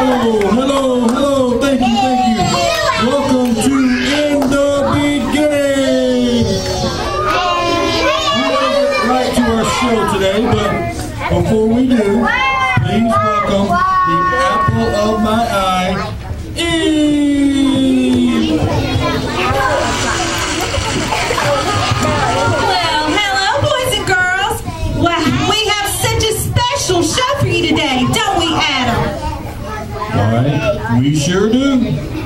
Hello. Thank you. Welcome to In the Beginning. We're going to get right to our show today, but before we do, please welcome the apple of my eye, Eve. Well, hello, boys and girls. Wow, we have such a special show for you today, don't we, Adam? Why, we sure do.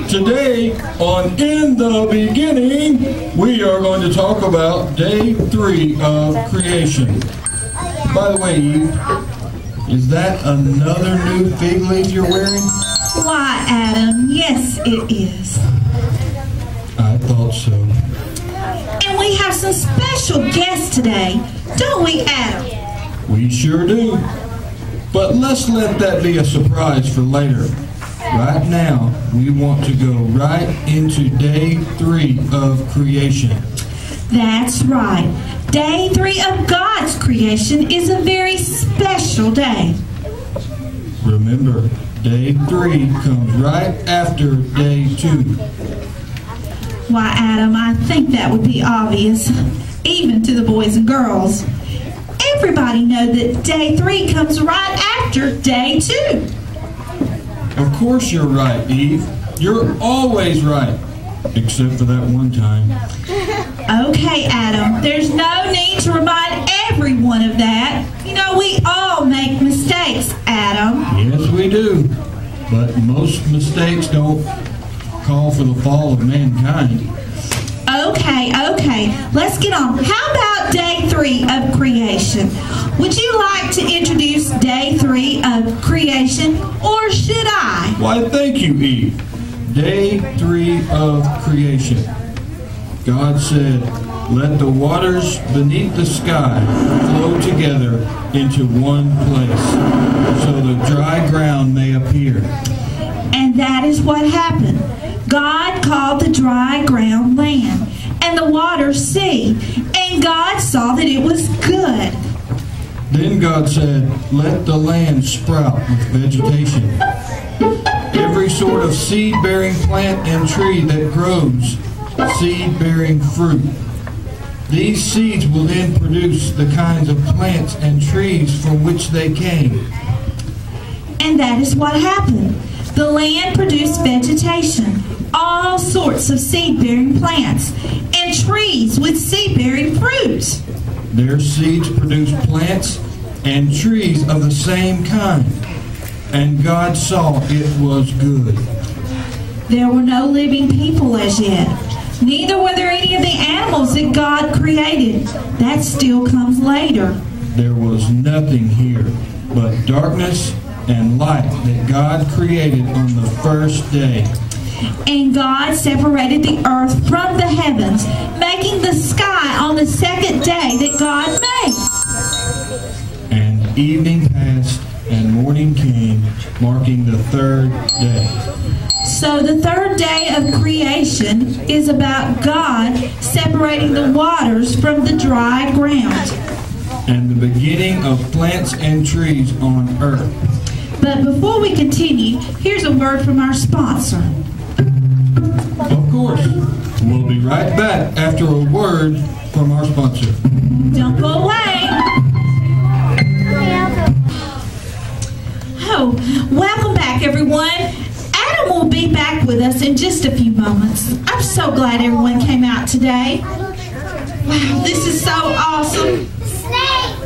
Today on In the Beginning, we are going to talk about day 3 of creation. By the way, Eve, is that another new fig leaf you're wearing? Why, Adam, yes, it is. I thought so. And we have some special guests today, don't we, Adam? We sure do. But let's let that be a surprise for later. Right now, we want to go right into day 3 of creation. That's right. Day 3 of God's creation is a very special day. Remember, day 3 comes right after day 2. Why, Adam, I think that would be obvious, even to the boys and girls. Everybody knows that day 3 comes right after day 2. Of course you're right, Eve. You're always right. Except for that one time. Okay, Adam, there's no need to remind everyone of that. You know, we all make mistakes, Adam. Yes, we do. But most mistakes don't call for the fall of mankind. Okay, let's get on. How about day 3 of creation? Would you like to introduce day 3 of creation, or should I? Why, thank you, Eve. Day 3 of creation. God said, "Let the waters beneath the sky flow together into one place, so the dry ground may appear." And that is what happened. God called the dry ground land, and the water sea, and God saw that it was good. Then God said, "Let the land sprout with vegetation. Every sort of seed-bearing plant and tree that grows, seed-bearing fruit. These seeds will then produce the kinds of plants and trees from which they came." And that is what happened. The land produced vegetation, all sorts of seed-bearing plants, and trees with seed-bearing fruit. Their seeds produced plants and trees of the same kind. And God saw it was good. There were no living people as yet. Neither were there any of the animals that God created. That still comes later. There was nothing here but darkness and light that God created on the first day. And God separated the earth from the heavens, making the sky on the second day that God made. And evening passed and morning came, marking the 3rd day. So the 3rd day of creation is about God separating the waters from the dry ground. And the beginning of plants and trees on earth. But before we continue, here's a word from our sponsor. Of course. We'll be right back after a word from our sponsor. Don't go away. Oh, welcome back, everyone. Adam will be back with us in just a few moments. I'm so glad everyone came out today. Wow, this is so awesome. Snake!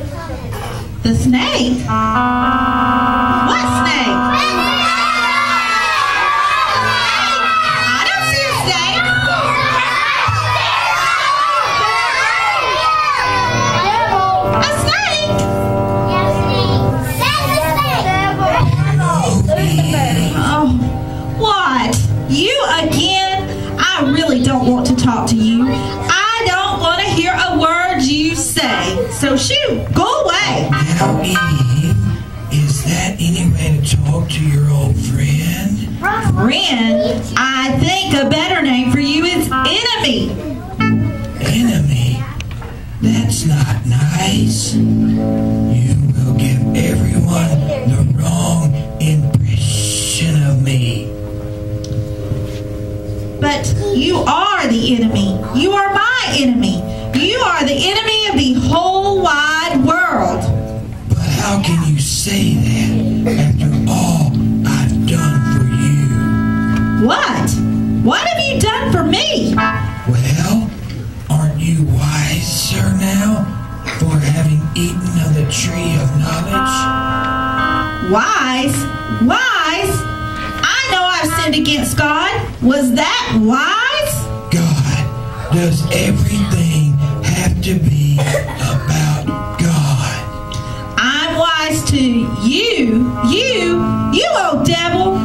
The snake? What snake? I don't see a snake. A snake? Oh, what? You again? I really don't want to talk to you. I don't want to hear a word you say. So shoo, go away. Now, Eve, is that any way to talk to your old friend? Friend? I think a better name for you is enemy. Enemy? That's not nice. You will give everyone the wrong impression. reflection of me. But you are the enemy. You are my enemy. You are the enemy of the whole wide world. But how can you say that after all I've done for you? What? What have you done for me? Well, aren't you wiser now for having eaten of the tree of knowledge? Wise? Wise? I know I've sinned against God. Was that wise? God, does everything have to be about God? I'm wise to you. You old devil.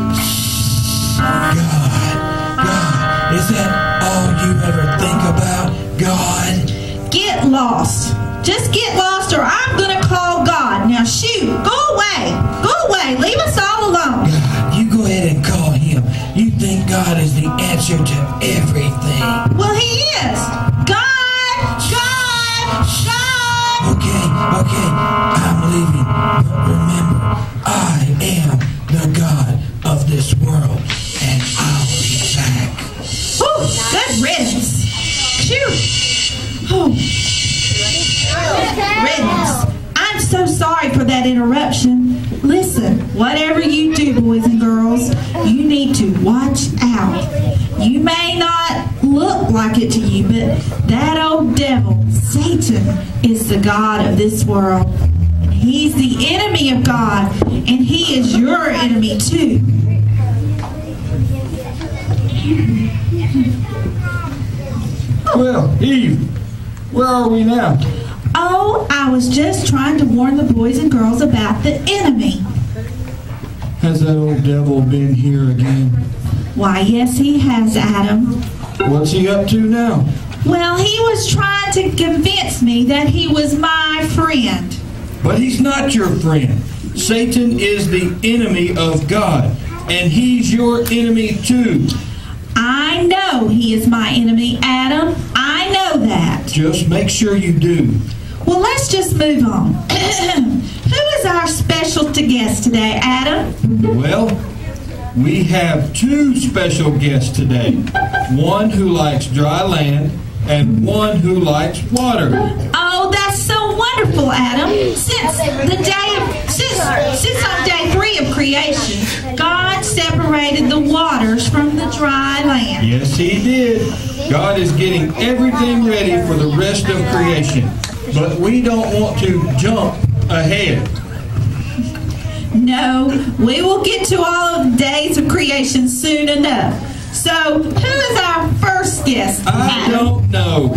God, is that all you ever think about? God? Get lost. Just get lost or I'm gonna call God. Now shoot, go away. Go away. Leave us all alone. God, you go ahead and call him. You think God is the answer to everything. Well, he is. God! God! God! Okay, I'm leaving. But remember, I am the God of this world, and I'll be back. Whew, good riddance. Phew. Oh. Riddance. I'm so sorry for that interruption. Listen, whatever you do, boys and girls, you need to watch out. You may not look like it to you, but that old devil, Satan, is the God of this world. He's the enemy of God, and he is your enemy too. Well, Eve, where are we now? Oh, I was just trying to warn the boys and girls about the enemy. Has that old devil been here again? Why, yes, he has, Adam. What's he up to now? Well, he was trying to convince me that he was my friend. But he's not your friend. Satan is the enemy of God, and he's your enemy too. I know he is my enemy, Adam. I know that. Just make sure you do. Well, let's just move on. Who is our special guest today, Adam? Well, we have two special guests today. One who likes dry land and one who likes water. Oh, that's so wonderful, Adam. Since on day 3 of creation, God separated the waters from the dry land. Yes, he did. God is getting everything ready for the rest of creation. But we don't want to jump ahead. No, we will get to all of the days of creation soon enough. So, who is our first guest, I Adam? don't know.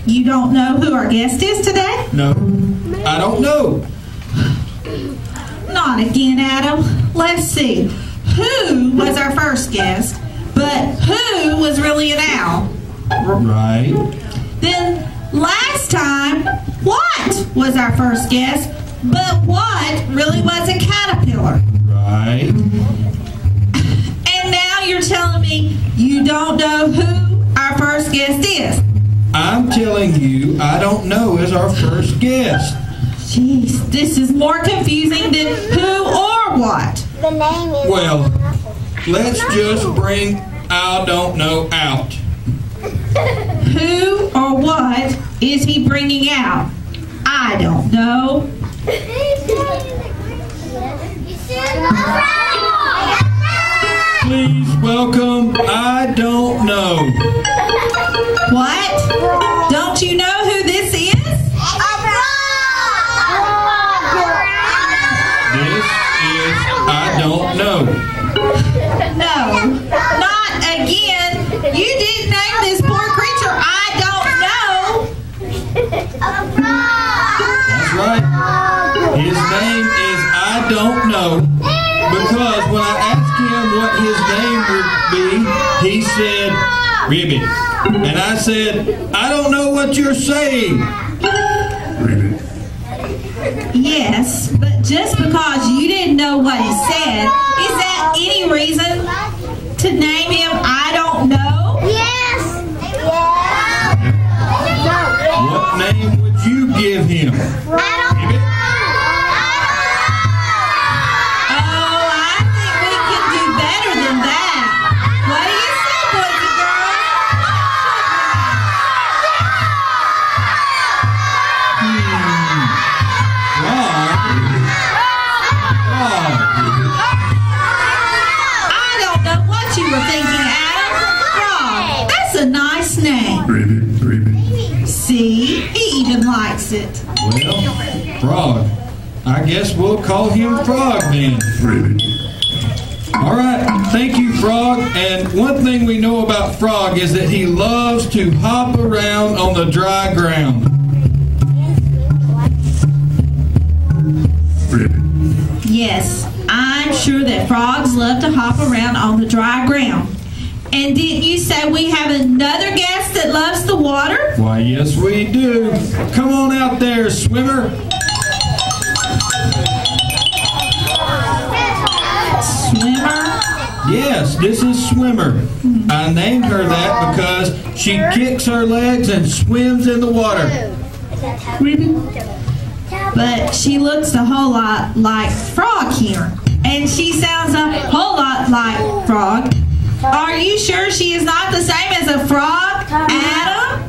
You don't know who our guest is today? No, I don't know. Not again, Adam. Let's see. Who was our first guest, but who was really an owl? Right. Then last time, what was our first guest, but what really was a caterpillar? Right. And now you're telling me you don't know who our first guest is. I'm telling you, I don't know is our first guest. Jeez, this is more confusing than who or what. The name is... Well, let's just bring I don't know out. Who or what is he bringing out? I don't know. Please welcome I don't know. What? Don't you know who this is? This is I don't know. No, not again. You didn't name this poor creature I don't know. That's right. His name is I don't know because when I asked him what his name would be, he said, Ribbit. And I said, I don't know what you're saying. Ribbit. Yes, but just because you didn't know what he said, is that any reason to name him I don't know? Yes. What name would you give him? I don't Ribbit? Oh, see. He even likes it. Well, Frog. I guess we'll call him Frog then. All right, thank you, Frog. And one thing we know about Frog is that he loves to hop around on the dry ground. Yes, I'm sure that frogs love to hop around on the dry ground. And didn't you say we have another guest that loves the water? Why, yes, we do. Come on out there, swimmer. Swimmer? Yes, this is Swimmer. I named her that because she kicks her legs and swims in the water. But she looks a whole lot like Frog here. And she sounds a whole lot like Frog. Are you sure she is not the same as a frog, Adam?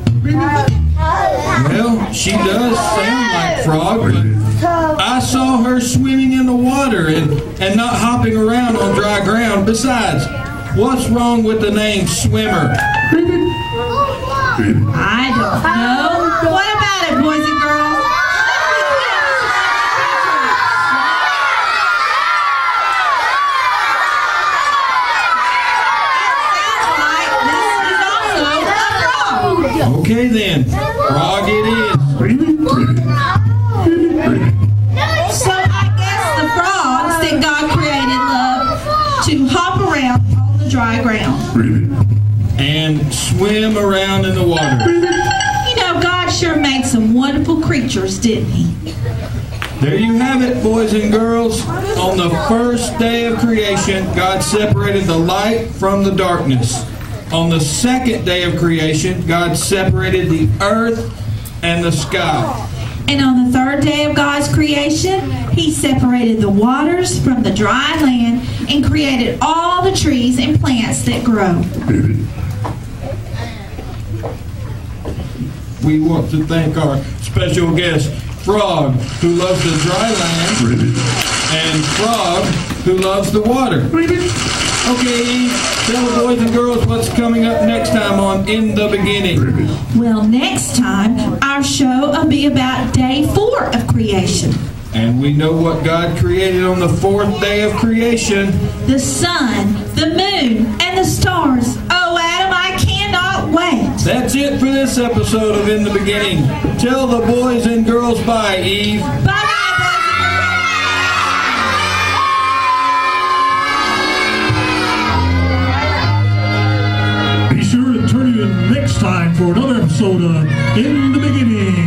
Well, she does sound like Frog, but I saw her swimming in the water and not hopping around on dry ground. Besides, what's wrong with the name Swimmer? I don't know. What about it, boys and girls? Okay then, Frog it is. So I guess the frogs that God created love to hop around on the dry ground. And swim around in the water. You know, God sure made some wonderful creatures, didn't he? There you have it, boys and girls. On the first day of creation, God separated the light from the darkness. On the second day of creation, God separated the earth and the sky. And on the third day of God's creation, he separated the waters from the dry land and created all the trees and plants that grow. We want to thank our special guest, Frog, who loves the dry land, and Frog, who loves the water. Okay, tell the boys and girls what's coming up next time on In the Beginning. Well, next time, our show will be about day 4 of creation. And we know what God created on the 4th day of creation. The sun, the moon, and the stars. Oh, Adam, I cannot wait. That's it for this episode of In the Beginning. Tell the boys and girls bye, Eve. Bye-bye. Be sure to tune in next time for another episode of In the Beginning.